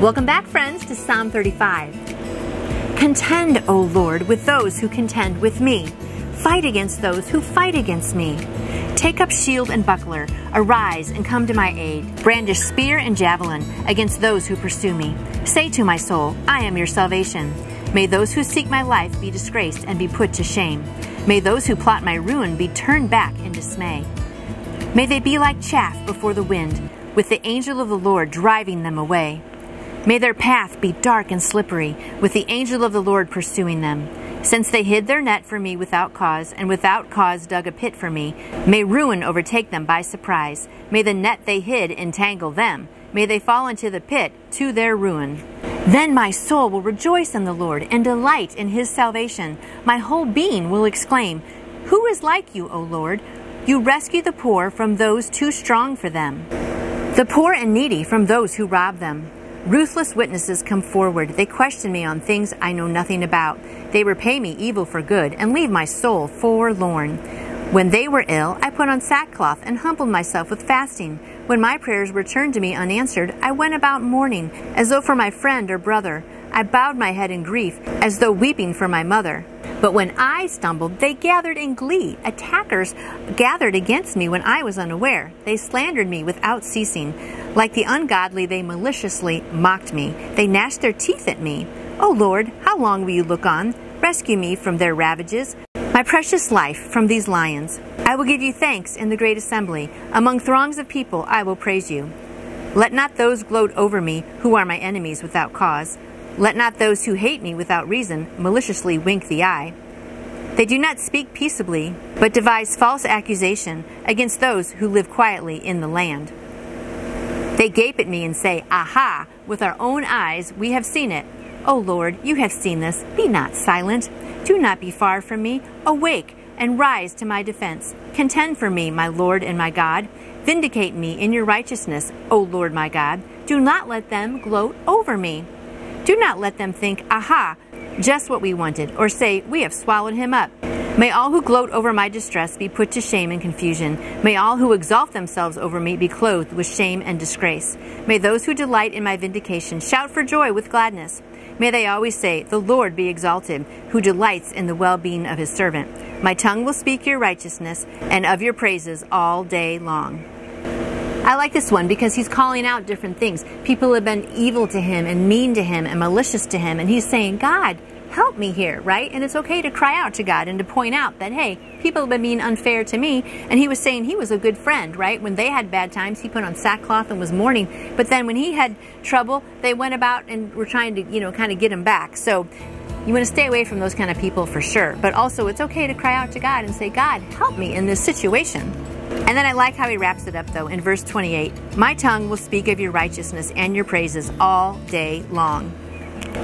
Welcome back, friends, to Psalm 35. Contend, O Lord, with those who contend with me. Fight against those who fight against me. Take up shield and buckler. Arise and come to my aid. Brandish spear and javelin against those who pursue me. Say to my soul, I am your salvation. May those who seek my life be disgraced and be put to shame. May those who plot my ruin be turned back in dismay. May they be like chaff before the wind, with the angel of the Lord driving them away. May their path be dark and slippery, with the angel of the Lord pursuing them. Since they hid their net for me without cause, and without cause dug a pit for me, may ruin overtake them by surprise. May the net they hid entangle them. May they fall into the pit to their ruin. Then my soul will rejoice in the Lord and delight in his salvation. My whole being will exclaim, Who is like you, O Lord? You rescue the poor from those too strong for them, the poor and needy from those who rob them. Ruthless witnesses come forward. They question me on things I know nothing about. They repay me evil for good and leave my soul forlorn. When they were ill, I put on sackcloth and humbled myself with fasting. When my prayers returned to me unanswered, I went about mourning, as though for my friend or brother. I bowed my head in grief, as though weeping for my mother. But when I stumbled, they gathered in glee. Attackers gathered against me when I was unaware. They slandered me without ceasing. Like the ungodly, they maliciously mocked me. They gnashed their teeth at me. O Lord, how long will you look on? Rescue me from their ravages, my precious life from these lions. I will give you thanks in the great assembly. Among throngs of people I will praise you. Let not those gloat over me who are my enemies without cause. Let not those who hate me without reason maliciously wink the eye. They do not speak peaceably, but devise false accusation against those who live quietly in the land. They gape at me and say, Aha! With our own eyes we have seen it. O Lord, you have seen this. Be not silent. Do not be far from me. Awake and rise to my defense. Contend for me, my Lord and my God. Vindicate me in your righteousness, O Lord my God. Do not let them gloat over me. Do not let them think, Aha, just what we wanted, or say, We have swallowed him up. May all who gloat over my distress be put to shame and confusion. May all who exalt themselves over me be clothed with shame and disgrace. May those who delight in my vindication shout for joy with gladness. May they always say, The Lord be exalted, who delights in the well-being of his servant. My tongue will speak your righteousness and of your praises all day long. I like this one because he's calling out different things. People have been evil to him and mean to him and malicious to him. And he's saying, God, help me here, right? And it's okay to cry out to God and to point out that, hey, people have been being unfair to me. And he was saying he was a good friend, right? When they had bad times, he put on sackcloth and was mourning. But then when he had trouble, they went about and were trying to, kind of get him back. So you want to stay away from those kind of people for sure. But also it's okay to cry out to God and say, God, help me in this situation. And then I like how he wraps it up, though, in verse 28. My tongue will speak of your righteousness and your praises all day long.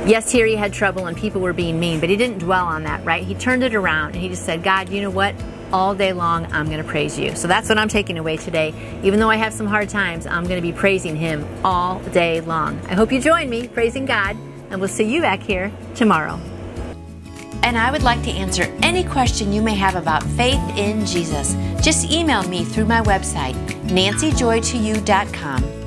Yes, here he had trouble and people were being mean, but he didn't dwell on that, right? He turned it around and he just said, God, you know what? All day long, I'm going to praise you. So that's what I'm taking away today. Even though I have some hard times, I'm going to be praising him all day long. I hope you join me praising God, and we'll see you back here tomorrow. And I would like to answer any question you may have about faith in Jesus. Just email me through my website, nancyjoytoyou.com.